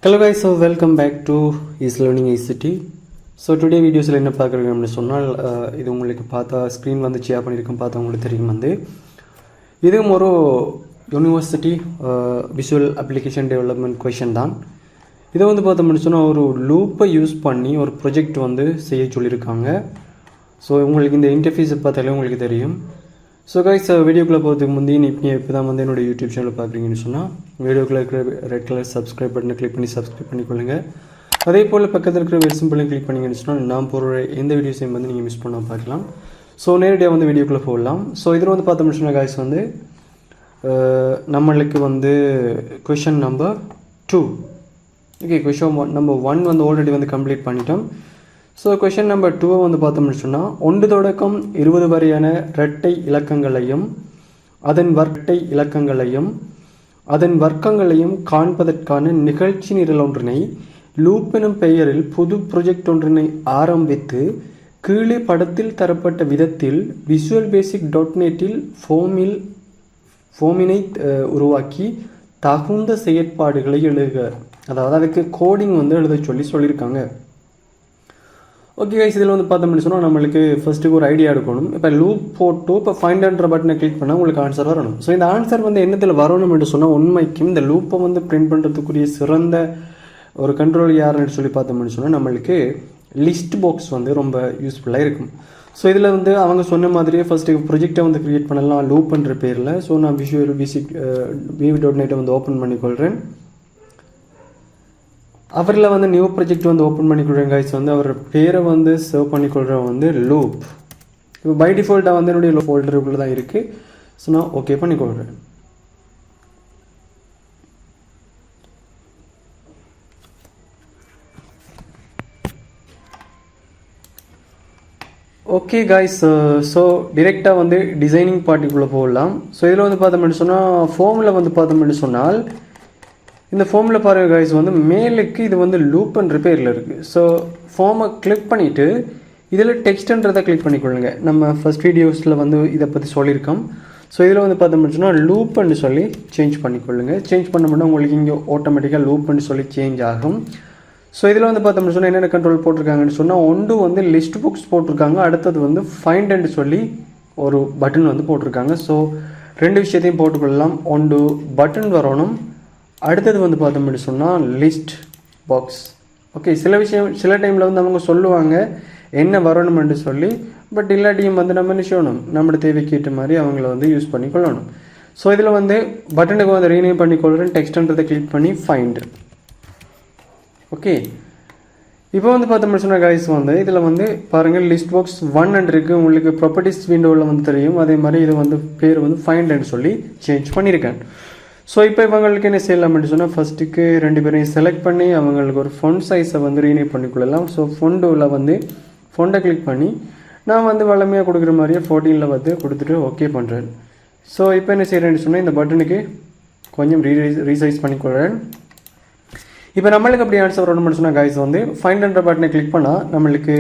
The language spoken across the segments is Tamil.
Hello guys, so welcome back to Is Learning ICT. So today வீடியோஸில் என்ன பார்க்குறீங்க அப்படின்னு சொன்னால் இது உங்களுக்கு பார்த்தா ஸ்க்ரீன் வந்து ஷேர் பண்ணியிருக்கோம், பார்த்தா உங்களுக்கு தெரியும். வந்து இதுவும் ஒரு university visual application development question தான். இதை வந்து பார்த்தோம்னு சொன்னால் ஒரு லூப்பை யூஸ் பண்ணி ஒரு ப்ரொஜெக்ட் வந்து செய்ய சொல்லியிருக்காங்க. ஸோ உங்களுக்கு இந்த இன்டர்ஃபேஸை பார்த்தாலே உங்களுக்கு தெரியும். ஸோ கைஸ், வீடியோக்குள்ளே போகிறதுக்கு முந்தைய நீங்கள் இப்போ தான் வந்து என்னோடய யூடியூப் சேனல் பார்க்குறீங்கன்னு சொன்னால் வீடியோக்குள்ளே இருக்கிற ரெட் கலர் சப்ஸ்கிரைப் பட்டனை கிளிக் பண்ணி சப்ஸ்கிரைப் பண்ணிக்கொள்ளுங்கள். அதே போல் பக்கத்தில் இருக்கிற வெல் சிம்பிளையும் கிளிக் பண்ணிங்கன்னு சொன்னால் நான் போகிற எந்த வீடியோஸையும் வந்து நீங்கள் மிஸ் பண்ணால் பார்க்கலாம். ஸோ நேரடியாக வந்து வீடியோக்குள்ளே போகலாம். ஸோ இதில் வந்து பார்த்தோம்னு சொன்னால் கைஸ் வந்து நம்மளுக்கு வந்து question number 2. Okay, question number 1 வந்து ஆல்ரெடி வந்து கம்ப்ளீட் பண்ணிட்டோம். ஸோ கொஷின் நம்பர் 2 வந்து பார்த்தோம்னு சொன்னால் 1 தொடக்கம் 20 வரையான இரட்டை இலக்கங்களையும் அதன் வர்க்கங்களையும் காண்பதற்கான நிகழ்ச்சி நிரல் ஒன்றினை லூப் எனும் பெயரில் புது ப்ரொஜெக்ட் ஒன்றினை ஆரம்பித்து கீழே படத்தில் தரப்பட்ட விதத்தில் விஷுவல் பேசிக் .NETஇல் ஃபோமினை உருவாக்கி தகுந்த செயற்பாடுகளை எழுதுக. அதாவது அதுக்கு கோடிங் வந்து எழுத சொல்லியிருக்காங்க. ஓகே கைஸ், இதில் வந்து பார்த்தோம்னு சொன்னால் நம்மளுக்கு ஃபஸ்ட்டுக்கு ஒரு ஐடியா எடுக்கணும். இப்போ லூப் போட்டு இப்போ ஃபைண்ட் பட்டனை கிளிக் பண்ணால் உங்களுக்கு ஆன்சர் வரணும். ஸோ இந்த ஆன்சர் வந்து என்னத்தில் வரணும் என்று சொன்னால் உண்மைக்கும் இந்த லூப்பை வந்து பிரிண்ட் பண்ணுறதுக்குரிய சிறந்த ஒரு கண்ட்ரோல் யாருன்னு சொல்லி பார்த்தோம்னு சொன்னால் நம்மளுக்கு லிஸ்ட் பாக்ஸ் வந்து ரொம்ப யூஸ்ஃபுல்லாக இருக்கும். ஸோ இதில் வந்து அவங்க சொன்ன மாதிரியே ஃபஸ்ட்டு ப்ரொஜெக்டை வந்து க்ரியேட் பண்ணலாம் லூப் பண்ணுற பேரில். ஸோ நான் விஷுவல் பேசிக் .NET வந்து ஓப்பன் பண்ணிக்கொள்கிறேன். அவரில் வந்து நியூ ப்ராஜெக்ட் வந்து ஓப்பன் பண்ணிக்கொள்கிறேன் கைஸ். வந்து அவர் பேரை வந்து சேவ் பண்ணிக்கொள்கிறேன் வந்து லூப். இப்போ பை டிஃபால்ட்டாக வந்து என்னுடைய ஃபோல்டருக்குள்ளே தான் இருக்குது. ஸோ நான் ஓகே பண்ணிக்கொள்கிறேன். ஓகே கைஸ், ஸோ டிரெக்டாக வந்து டிசைனிங் பார்ட்டிக்குள்ளே போகலாம். ஸோ இதில் வந்து பார்த்தோம்னு சொன்னால் ஃபோமில் வந்து பார்த்தோம்னு சொன்னால் இந்த ஃபோமில் பாருங்க கைஸ் வந்து மேலுக்கு இது வந்து லூப்ன்ற பேரில் இருக்குது. ஸோ ஃபோமை கிளிக் பண்ணிவிட்டு இதில் டெக்ஸ்ட்ன்றதை கிளிக் பண்ணிக்கொள்ளுங்க. நம்ம ஃபஸ்ட் வீடியோஸில் வந்து இதை பற்றி சொல்லியிருக்கோம். ஸோ இதில் வந்து பார்த்தோம்னு சொன்னால் லூப்புன்னு சொல்லி சேஞ்ச் பண்ணிக்கொள்ளுங்க. சேஞ்ச் பண்ண உங்களுக்கு இங்கே ஆட்டோமேட்டிக்காக லூப்புன்னு சொல்லி சேஞ்ச் ஆகும். ஸோ இதில் வந்து பார்த்தோம்னு சொன்னால் என்னென்ன கண்ட்ரோல் போட்டிருக்காங்கன்னு சொன்னால் ஒன்று வந்து லிஸ்ட் புக்ஸ் போட்டிருக்காங்க, அடுத்தது வந்து ஃபைண்டுன்னு சொல்லி ஒரு பட்டன் வந்து போட்டிருக்காங்க. ஸோ ரெண்டு விஷயத்தையும் போட்டுக்கொள்ளலாம். ஒன்று பட்டன் வரணும், அடுத்தது வந்து பார்த்தோம்னு சொன்னால் லிஸ்ட் பாக்ஸ். ஓகே, சில டைமில் வந்து அவங்க சொல்லுவாங்க என்ன வரணும்னு சொல்லி. பட் இல்லாட்டியும் வந்து நம்ம என்ன செய்யணும், நம்மளோட தேவைக்கு ஏற்ற மாதிரி அவங்கள வந்து யூஸ் பண்ணிக்கொள்ளணும். ஸோ இதில் வந்து பட்டனுக்கு வந்து ரீநேம் பண்ணிக்கொள்கிறேன், டெக்ஸ்ட்ன்றதை கிளிக் பண்ணி ஃபைண்ட். ஓகே, இப்போ வந்து பார்த்தோம்னு சொன்னால் கைஸ் வந்து இதில் வந்து பாருங்கள் லிஸ்ட் பாக்ஸ் 1 இருக்குது. உங்களுக்கு ப்ராப்பர்ட்டிஸ் விண்டோவில் வந்து தெரியும். அதே மாதிரி இது வந்து பேர் வந்து ஃபைண்டுன்னு சொல்லி சேஞ்ச் பண்ணியிருக்கேன். ஸோ இப்போ இவங்களுக்கு என்ன செய்யலாம் அப்படின்னு சொன்னால் ஃபஸ்ட்டுக்கு 2 பேரையும் செலக்ட் பண்ணி அவங்களுக்கு ஒரு ஃபொண்ட் சைஸை வந்து ரீநேம் பண்ணிக்கொள்ளலாம். ஸோ ஃபொண்டோவில் வந்து ஃபொண்டை கிளிக் பண்ணி நான் வந்து வளமையாக கொடுக்குற மாதிரியே 14 வந்து கொடுத்துட்டு ஓகே பண்ணுறேன். ஸோ இப்போ என்ன செய்கிறேன்னு சொன்னால் இந்த பட்டனுக்கு கொஞ்சம் ரீசைஸ் பண்ணிக்கொள்கிறேன். இப்போ நம்மளுக்கு அப்படி ஆன்சர் வரணும்னு சொன்னால் கைஸ் வந்து ஃபைண்ட் பட்டனை கிளிக் பண்ணால் நம்மளுக்கு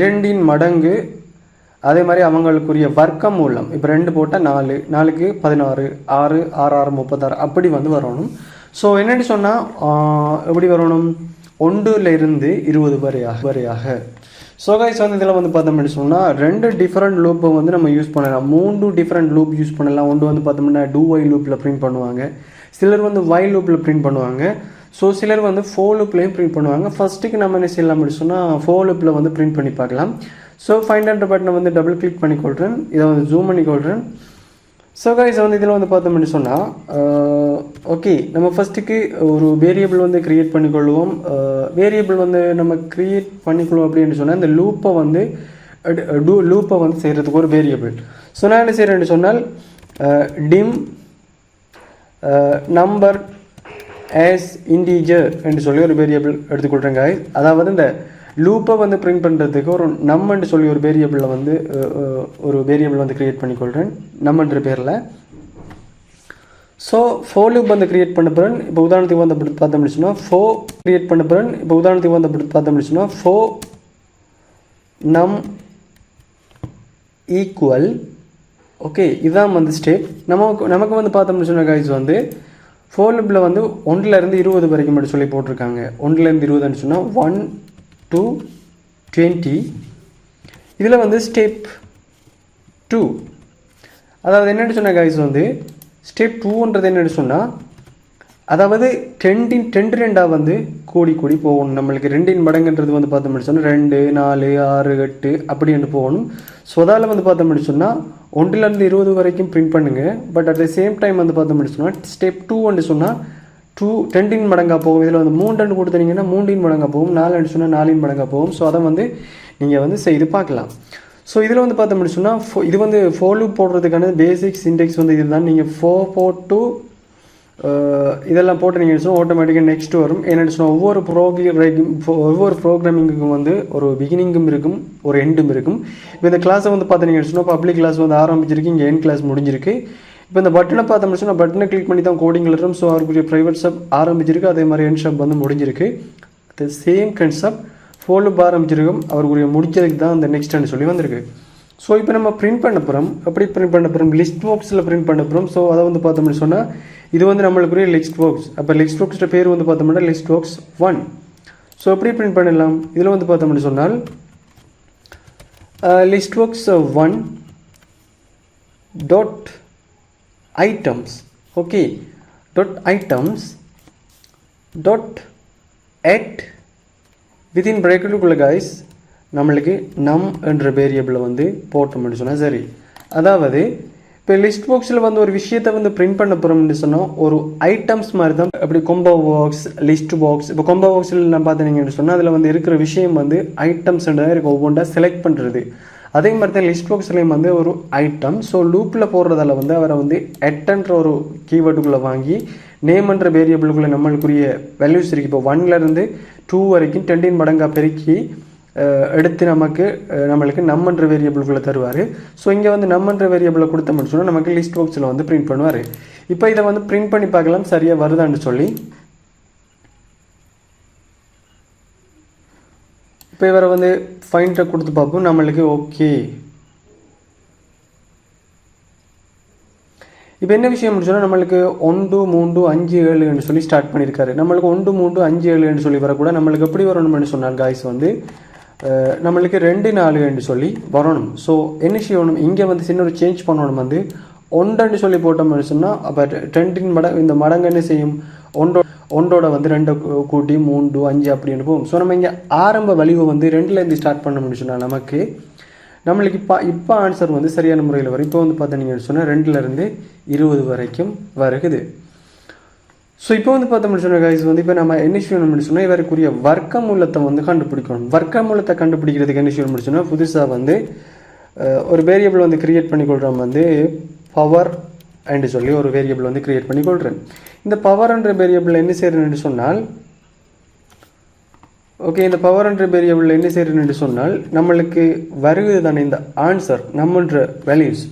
2 மடங்கு அதே மாதிரி அவங்களுக்குரிய வர்க்கம் மூலம் இப்போ 2 போட்டால் 4, 4க்கு 16, 6, 6, 6, 36 அப்படி வந்து வரணும். ஸோ என்னென்னு சொன்னால் எப்படி வரணும், 1லிருந்து 20 வரையாக. ஸோ கைஸ் வந்து இதில் வந்து பார்த்தோம்னு சொன்னால் 2 டிஃப்ரெண்ட் லூப்பை வந்து நம்ம யூஸ் பண்ணலாம். 3 டிஃப்ரெண்ட் லூப் யூஸ் பண்ணலாம். ஒன்று வந்து பார்த்தோம்னா டூ ஒய் லூப்பில் பிரிண்ட் பண்ணுவாங்க, சிலர் வந்து ஒய் லூப்பில் பிரிண்ட் பண்ணுவாங்க. ஸோ சிலர் வந்து ஃபோர் லூப்லேயும் பிரிண்ட் பண்ணுவாங்க. ஃபஸ்ட்டுக்கு நம்ம என்ன செய்யலாம் அப்படின்னு சொன்னால் ஃபோர் லூப்பில் வந்து பிரிண்ட் பண்ணி பார்க்கலாம். ஸோ ஃபைண்ட் பட்டனை வந்து டபுள் கிளிக் பண்ணிக்கொள்கிறேன், இதை வந்து ஜூம் பண்ணிக்கொள்கிறேன். ஸோ கைஸ் வந்து இதில் வந்து பார்த்தோம்னு சொன்னால் ஓகே, நம்ம ஃபஸ்ட்டுக்கு ஒரு வேரியபிள் வந்து க்ரியேட் பண்ணிக்கொள்வோம். வேரியபிள் வந்து நம்ம க்ரியேட் பண்ணிக்கொள்வோம் அப்படின்னு சொன்னால் இந்த லூப்பை வந்து செய்கிறதுக்கு ஒரு வேரியபிள். ஸோ நான் என்ன செய்கிறேன்னு சொன்னால் டிம் நம்பர் ஆஸ் இன்டீஜர் என்று சொல்லி ஒரு வேரியபிள் எடுத்துக்கொள்கிறேங்க. அதாவது இந்த லூப்பை வந்து பிரிண்ட் பண்ணுறதுக்கு ஒரு நம்மன்னு சொல்லி ஒரு வேரியபிளில் வந்து வந்து க்ரியேட் பண்ணிக்கொள்கிறேன் நம்மன்ற பேரில். ஸோ ஃபோர் லூப் வந்து க்ரியேட் பண்ண போகிறேன். இப்போ உதாரணத்துக்கு வந்து அப்படி பார்த்தோம்னு சொன்னால் ஃபோர் நம் ஈக்குவல். ஓகே, இதுதான் வந்து ஸ்டெப். நமக்கு வந்து பார்த்தோம்னு சொன்ன கைஸ் வந்து ஃபோர் லூப்பில் வந்து 1லேருந்து 20 வரைக்கும் மட்டும் சொல்லி போட்டிருக்காங்க. 1லேருந்து 20ன்னு சொன்னால் 1 to 20. இதில் வந்து ஸ்டெப் 2, அதாவது என்னென்னு சொன்னால் கைஸ் வந்து ஸ்டெப் 2ன்றது என்னென்னு சொன்னால், அதாவது 2 வந்து கூடி போகணும். நம்மளுக்கு 2 மடங்குன்றது வந்து பார்த்தோம்னு சொன்னால் 2, 4, 6, 8 அப்படின்னு போகணும். ஸோ அதால் வந்து பார்த்தோம்னு சொன்னால் 1லேருந்து 20 வரைக்கும் பிரிண்ட் பண்ணுங்கள். But at the same time வந்து பார்த்தோம்னு சொன்னால் ஸ்டெப் 2 சொன்னால் 2 மடங்காக போகும். இதில் வந்து 3 கொடுத்தீங்கன்னா 3 மடங்காக போகும், 4 சொன்னால் 4 மடங்காக போகும். ஸோ அதை வந்து நீங்கள் வந்து செய்து பார்க்கலாம். ஸோ இதில் வந்து பார்த்தோம்னு சொன்னால் இது வந்து ஃபோர் லூப் போடுறதுக்கான பேசிக் சின்டெக்ஸ் வந்து இதுதான். நீங்கள் 4 போட்டு இதெல்லாம் போட்டு நீங்கள் சொன்னால் ஆட்டோமேட்டிக்காக நெக்ஸ்ட் வரும். என்னென்னு சொன்னால் ஒவ்வொரு ப்ரோக்ராமிங்கும் வந்து ஒரு பிகினிங்கும் இருக்கும், ஒரு எண்டும் இருக்கும். இப்போ இந்த கிளாஸை வந்து பார்த்தீங்கன்னு சொன்னால் பப்ளிக் கிளாஸ் வந்து ஆரம்பிச்சிருக்கு, இங்கே எண்ட் கிளாஸ் முடிஞ்சிருக்கு. இப்போ இந்த பட்டனை பார்த்தோம்னு சொன்னால் பட்டனை கிளிக் பண்ணி தான் கோடிங் எழுதுறோம். ஸோ அவருக்குரிய ப்ரைவேட் ஷாப் ஆரம்பிச்சிருக்கு, அதே மாதிரி எண்ட் ஷாப் வந்து முடிஞ்சிருக்கு. The same concept for loop ஆரம்பிச்சிருக்கும், அவருக்குரிய முடிஞ்சதுக்கு தான் அந்த நெக்ஸ்ட்னு சொல்லி வந்திருக்கு. ஸோ இப்போ நம்ம பிரிண்ட் பண்ண போகிறோம். எப்படி பிரிண்ட் பண்ண போகிறோம்? லிஸ்ட் பாக்ஸில் பிரிண்ட் பண்ண போகிறோம். ஸோ அதை வந்து பார்த்தோம்னு சொன்னால் இது வந்து நம்மளுக்குரிய லிஸ்ட் பாக்ஸ். அப்போ லிஸ்ட் பாக்ஸோட பேர் வந்து பார்த்தோம்னா லிஸ்ட் பாக்ஸ் 1. ஸோ எப்படி பிரிண்ட் பண்ணலாம்? இதில் வந்து பார்த்தோம்னு சொன்னால் list box 1 dot items, okay, dot items dot at within ப்ராக்கெட்டுக்குள்ள கைஸ் நம்மளுக்கு நம் என்ற வேரியபிளை வந்து போட்டோம்னு சொன்னால் சரி. அதாவது இப்போ லிஸ்ட் பாக்ஸில் வந்து ஒரு விஷயத்தை வந்து பிரிண்ட் பண்ண போகிறோம்னு சொன்னால் ஒரு ஐட்டம்ஸ் மாதிரி தான். அப்படி கொம்போ பாக்ஸ், லிஸ்ட் பாக்ஸ். இப்போ கொம்போ பாக்ஸில் நான் பார்த்தீங்கன்னு சொன்னால் அதில் வந்து இருக்கிற விஷயம் வந்து ஐட்டம்ஸ்ன்றதாக இருக்குது, ஒவ்வொன்றா செலக்ட் பண்ணுறது. அதே மாதிரி தான் லிஸ்ட் பாக்ஸ்லேயும் வந்து ஒரு ஐட்டம். ஸோ லூப்பில் போடுறதால வந்து அவரை வந்து எட்டன்ற ஒரு கீவேர்டுக்குள்ளே வாங்கி நேம்ன்ற வேரியபிளுக்குள்ளே நம்மளுக்குரிய வேல்யூஸ் இருக்குது. இப்போ 1லேருந்து 2 வரைக்கும் 10 மடங்காக பெருக்கி எடுத்து நம்மளுக்கு நம்மன்ற வேரியபிளுக்குள்ளே தருவார். ஸோ இங்கே வந்து நம்மன்ற வேரியபிளை கொடுத்தோம்னு சொன்னால் நமக்கு லிஸ்ட் பாக்ஸில் வந்து பிரிண்ட் பண்ணுவார். இப்போ இதை வந்து பிரிண்ட் பண்ணி பார்க்கலாம் சரியாக வருதான்னு சொல்லி. இப்போ இவரை வந்து ஃபைண்டை கொடுத்து பார்ப்போம். நம்மளுக்கு ஓகே. இப்போ என்ன விஷயம் சொன்னால் நம்மளுக்கு 1, 3, 5, 7 சொல்லி ஸ்டார்ட் பண்ணியிருக்காரு. நம்மளுக்கு 1, 3, 5, 7 சொல்லி வரக்கூட நம்மளுக்கு எப்படி வரணும்னு சொன்னால் காய்ஸ் வந்து நம்மளுக்கு 2, 4 சொல்லி வரணும். ஸோ என்ன செய்யணும்? இங்கே வந்து சின்ன ஒரு சேஞ்ச் பண்ணணும். வந்து 1 சொல்லி போட்டோம்னு சொன்னால் அப்போ 2 மடங்கு இந்த மடங்கு என்ன செய்யும்? 1ஓட வந்து 2 கூட்டி 3, 5 அப்படின்னு போகும். ஸோ நம்ம இங்கே ஆரம்ப வலிவை வந்து 2லேருந்து ஸ்டார்ட் பண்ணோம்னு சொன்னால் நம்மளுக்கு இப்போ ஆன்சர் வந்து சரியான முறையில் வரும். இப்போ வந்து பார்த்தீங்கன்னு சொன்னால் 2லேருந்து 20 வரைக்கும் வருகுது. ஸோ இப்போ வந்து பார்த்தோம்னு சொன்ன கைஸ் வந்து இப்போ நம்ம என்ன செய்யணும்னு சொன்னால் இவருக்குரிய வர்க்க மூலத்தை வந்து கண்டுபிடிக்கணும். வர்க்க மூலத்தை கண்டுபிடிக்கிறதுக்கு என்ன செய்யணும்னு சொன்னால் புதுசாக வந்து ஒரு வேரியபிள் வந்து கிரியேட் பண்ணிக்கொள்கிறோம். வந்து பவர் என்று சொல்லி ஒரு வேரியபிள் வந்து கிரியேட் பண்ணிக்கொள்கிறேன். இந்த பவர்ன்ற வேரியபிள் என்ன செய்யறேன்னு சொன்னால் ஓகே, இந்த பவர் என்ற வேரியபிள் என்ன செய்யறேன்னு சொன்னால் நம்மளுக்கு வருகிறது தானே இந்த ஆன்சர் நம்மன்ற வேல்யூஸ்.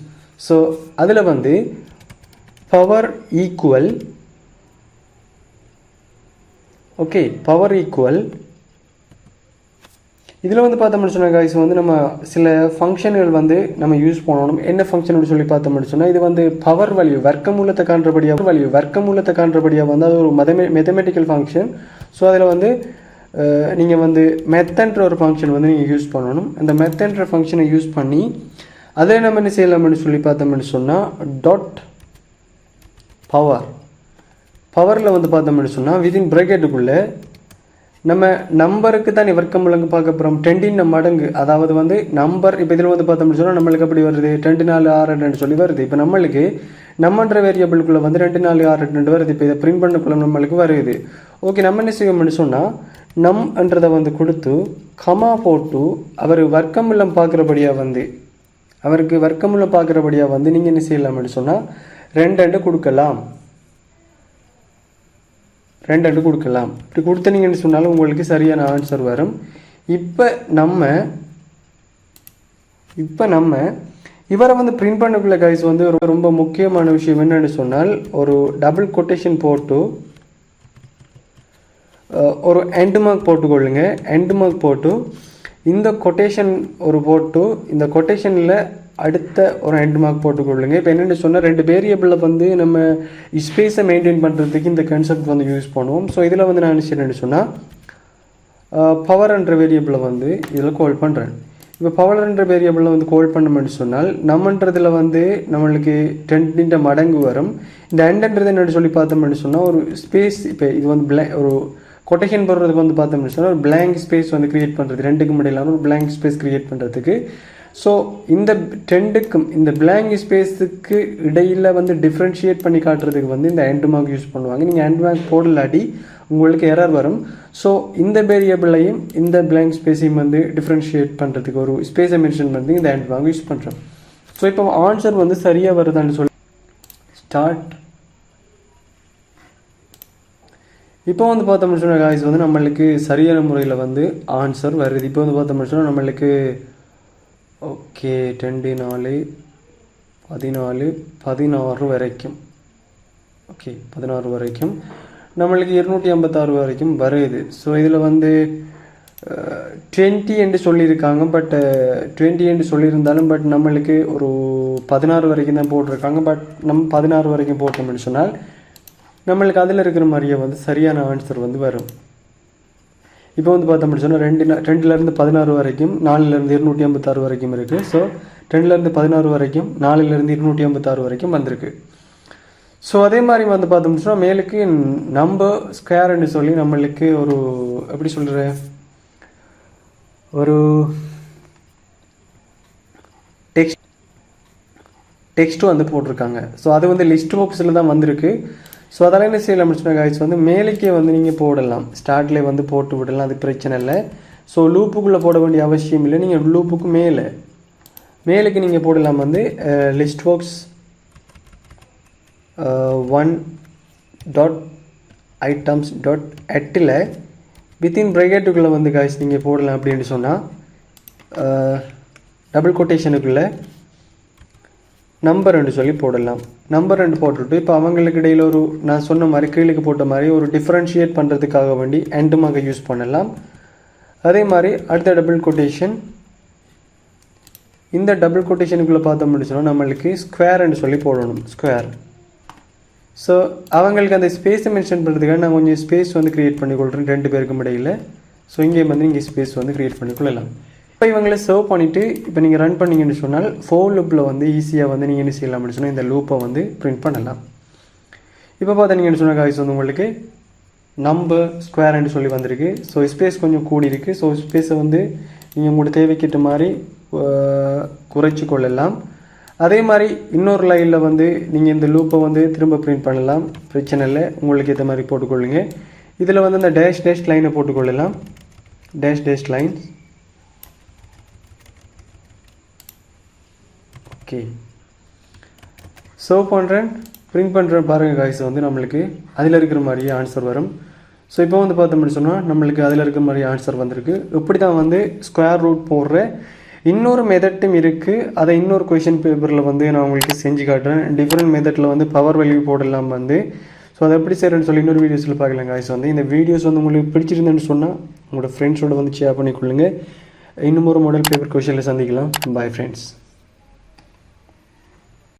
ஸோ அதில் வந்து power equal okay, power equal இதில் வந்து பார்த்தோம்னு சொன்னால் கைஸ் வந்து நம்ம சில ஃபங்க்ஷன்கள் வந்து நம்ம யூஸ் பண்ணணும். என்ன ஃபங்க்ஷன் சொல்லி பார்த்தோம்னு சொன்னால் இது வந்து பவர் வேல்யூ வர்க்கமூலத்தை காண்றபடியாக வந்து அது ஒரு மேத்தமெட்டிக்கல் ஃபங்க்ஷன். ஸோ அதில் வந்து நீங்கள் வந்து மெத்தன்ற ஒரு ஃபங்க்ஷன் வந்து நீங்கள் யூஸ் பண்ணணும். அந்த மெத்தன்ற ஃபங்க்ஷனை யூஸ் பண்ணி அதில் நம்ம என்ன செய்யலாம்னு சொல்லி பார்த்தோம்னு சொன்னால் டாட் பவரில் வந்து பார்த்தோம்னு சொன்னால் வித்தின் ப்ராக்கெட்டுக்குள்ளே நம்ம நம்பருக்கு தான் வர்க்கமூலங்க பார்க்க போகிறோம். 10 மடங்கு, அதாவது வந்து நம்பர். இப்போ இதில் வந்து பார்த்தோம்னு சொன்னால் நம்மளுக்கு எப்படி வருது? 2, 4, 6, 2 சொல்லி வருது. இப்போ நம்மளுக்கு நம்மன்ற வேரியபிளுக்குள்ளே வந்து 2, 4, 6, 2 வருது. இப்போ இதை பிரிண்ட் பண்ணக்குள்ள நம்மளுக்கு வருது. ஓகே, நம்ம என்ன செய்வோம்னு சொன்னால் நம்ன்றதை வந்து கொடுத்து கமா போட்டு அவருக்கு வர்க்கமூலம் பார்க்குறபடியாக வந்து நீங்கள் என்ன செய்யலாம்னு சொன்னால் 2 கொடுக்கலாம். இப்படி கொடுத்தீங்கன்னு சொன்னாலும் உங்களுக்கு சரியான ஆன்சர் வரும். இப்போ நம்ம இவரை வந்து பிரிண்ட் பண்ணக்குள்ள கைஸ் வந்து ரொம்ப முக்கியமான விஷயம் என்னன்னு சொன்னால் ஒரு டபுள் கொட்டேஷன் போட்டு ஒரு எண்ட் மார்க் போட்டுக்கொள்ளுங்க. எண்ட் மார்க் போட்டு இந்த கொட்டேஷன் இந்த கொட்டேஷனில் அடுத்த ஒரு எண்ட் மார்க் போட்டுக்கொள்ளுங்க. இப்போ என்னென்னு சொன்னால் 2 வேரியபிளில் வந்து நம்ம ஸ்பேஸை மெயின்டைன் பண்ணுறதுக்கு இந்த கான்செப்ட் வந்து யூஸ் பண்ணுவோம். ஸோ இதில் வந்து நான் என்னென்னு சொன்னால் பவர் என்ற வேரியபிளை வந்து இதில் கால் பண்ணுறேன். இப்போ பவர் என்ற வேரியபிளில் வந்து கால் பண்ணணும்னு சொன்னால் நம்மன்றதில் வந்து நம்மளுக்கு 10 மடங்கு வரும். இந்த எண்ட்ன்றது என்னென்னு சொல்லி பார்த்தோம்னு சொன்னால் ஒரு ஸ்பேஸ், இப்போ இது வந்து ஒரு கொட்டேஷன் போடுறதுக்கு வந்து பார்த்தோம்னு சொன்னால் ஒரு blank ஸ்பேஸ் வந்து க்ரியேட் பண்ணுறது, 2க்கும் இடையிலான ஒரு blank ஸ்பேஸ் க்ரியேட் பண்ணுறதுக்கு. ஸோ இந்த 10க்கும் இந்த blank ஸ்பேஸுக்கு இடையில் வந்து டிஃப்ரென்ஷியேட் பண்ணி காட்டுறதுக்கு வந்து இந்த எண்ட் மார்க் யூஸ் பண்ணுவாங்க. நீங்கள் எண்ட் மார்க் போடலாட்டி உங்களுக்கு எரர் வரும். ஸோ இந்த வேரியபிளையும் இந்த blank ஸ்பேஸையும் வந்து டிஃப்ரென்ஷியேட் பண்ணுறதுக்கு ஒரு ஸ்பேஸை மென்ஷன் பண்ணி இந்த எண்ட் மார்க் யூஸ் பண்ணுறோம். ஸோ இப்போ ஆன்சர் வந்து சரியாக வருதான்னு சொல்லி ஸ்டார்ட். இப்போ வந்து பார்த்தோம்னு சொன்னால் காய்ஸ் வந்து நம்மளுக்கு சரியான முறையில் வந்து ஆன்சர் வருது. இப்போ வந்து பார்த்தோம்னு சொன்னால் நம்மளுக்கு ஓகே 2 4 14 16 வரைக்கும், ஓகே 16 வரைக்கும் நம்மளுக்கு 256 வரைக்கும் வருது. ஸோ இதில் வந்து 20 என்று சொல்லியிருக்காங்க. பட் 20 என்று சொல்லியிருந்தாலும் பட் நம்மளுக்கு ஒரு 16 வரைக்கும் தான் போட்டிருக்காங்க. பட் நம்ம 16 வரைக்கும் போட்டோம்னு சொன்னால் நம்மளுக்கு அதில் இருக்கிற மாதிரியே வந்து சரியான ஆன்சர் வந்து வரும். இப்போ வந்து பார்த்தோம்னு சொன்னால் 2லேருந்து 16 வரைக்கும் 4லேருந்து 256 வரைக்கும் இருக்குது. ஸோ 2லேருந்து 16 வரைக்கும் 4லேருந்து 256 வரைக்கும் வந்திருக்கு. ஸோ அதே மாதிரி வந்து பார்த்தோம்னு சொன்னால் மேலுக்கு நம்பர் ஸ்கொயர்னு சொல்லி நம்மளுக்கு ஒரு எப்படி சொல்கிற ஒரு டெக்ஸ்ட் வந்து போட்டிருக்காங்க. ஸோ அது வந்து லிஸ்ட் பாக்ஸில் தான் வந்திருக்கு. ஸோ அதெல்லாம் என்ன செய்யலாம் சொன்ன காய்ஸ் வந்து மேலுக்கே வந்து நீங்கள் போடலாம், ஸ்டார்ட்லேயே வந்து போட்டு விடலாம், அது பிரச்சனை இல்லை. ஸோ லூப்புக்குள்ளே போட வேண்டிய அவசியம் இல்லை. நீங்கள் லூப்புக்கு மேலுக்கு நீங்கள் போடலாம். வந்து லிஸ்ட் பாக்ஸ் 1.items.atல வித்தின் ப்ரைகேட்டுக்குள்ளே வந்து காய்ஸ் நீங்கள் போடலாம். அப்படின்னு சொன்னால் டபுள் கொட்டேஷனுக்குள்ளே நம்பர் 2 சொல்லி போடலாம். நம்பர் 2 போட்டுவிட்டு இப்போ அவங்களுக்கு இடையில் ஒரு நான் சொன்ன மாதிரி கீழுக்கு போட்ட மாதிரி ஒரு டிஃப்ரென்ஷியேட் பண்ணுறதுக்காக வேண்டி எண்ட் மார்க்கை யூஸ் பண்ணலாம். அதே மாதிரி அடுத்த டபுள் கொட்டேஷன், இந்த டபுள் கொட்டேஷனுக்குள்ளே பார்த்தோம்னு சொன்னால் நம்மளுக்கு ஸ்கொயர்னு சொல்லி போடணும், ஸ்கொயர். ஸோ அவங்களுக்கு அந்த ஸ்பேஸை மென்ஷன் பண்ணுறதுக்காக நான் கொஞ்சம் ஸ்பேஸ் வந்து க்ரியேட் பண்ணிக்கொள்கிறேன் 2 பேருக்கும் இடையில். ஸோ இங்கே வந்து நீங்கள் ஸ்பேஸ் வந்து க்ரியேட் பண்ணிக்கொள்ளலாம். இப்போ இவங்களை சர்வ் பண்ணிவிட்டு இப்போ நீங்கள் ரன் பண்ணிங்கன்னு சொன்னால் ஃபோர் லூப்பில் வந்து ஈஸியாக வந்து நீங்கள் என்ன செய்யலாம் அப்படின்னு சொன்னால் இந்த லூப்பை வந்து பிரிண்ட் பண்ணலாம். இப்போ பார்த்தீங்கன்னு சொன்னால் காய்ஸ் வந்து உங்களுக்கு நம்பர் ஸ்கொயர்னு சொல்லி வந்திருக்கு. ஸோ ஸ்பேஸ் கொஞ்சம் கூடி இருக்குது. ஸோ ஸ்பேஸை வந்து நீங்கள் உங்களோட தேவைக்கிட்ட மாதிரி குறைச்சி கொள்ளலாம். அதே மாதிரி இன்னொரு லைனில் வந்து நீங்கள் இந்த லூப்பை வந்து திரும்ப பிரிண்ட் பண்ணலாம், பிரச்சனை இல்லை, உங்களுக்கு ஏற்ற மாதிரி போட்டுக்கொள்ளுங்க. இதில் வந்து இந்த டேஷ் லைனை போட்டுக்கொள்ளலாம், டேஷ் லைன்ஸ். ஓகே சர்வ் பண்ணுறேன், பிரிண்ட் பண்ணுறேன் பாருங்கள் காய்ஸ் வந்து நம்மளுக்கு அதில் இருக்கிற மாதிரியே ஆன்சர் வரும். ஸோ இப்போ வந்து பார்த்தோம்னு சொன்னால் நம்மளுக்கு அதில் இருக்கிற மாதிரி ஆன்சர் வந்திருக்கு. இப்படி தான் வந்து ஸ்கொயர் ரூட் போடுற இன்னொரு மெத்தட்டும் இருக்குது. அதை இன்னொரு கொஷின் பேப்பரில் வந்து நான் உங்களுக்கு செஞ்சு காட்டுறேன். டிஃப்ரெண்ட் மெத்தடில் வந்து பவர் வேல்யூ போடலாம் வந்து. ஸோ அதை எப்படி செய்கிறேன்னு சொல்லி இன்னொரு வீடியோஸில் பார்க்கலாம் காய்ஸ் வந்து. இந்த வீடியோஸ் வந்து உங்களுக்கு பிடிச்சிருந்தேன்னு சொன்னால் உங்களோட ஃப்ரெண்ட்ஸோட வந்து ஷேர் பண்ணிக்கொள்ளுங்க. இன்னும் ஒரு மாடல் பேப்பர் கொஷனில் சந்திக்கலாம். Bye friends.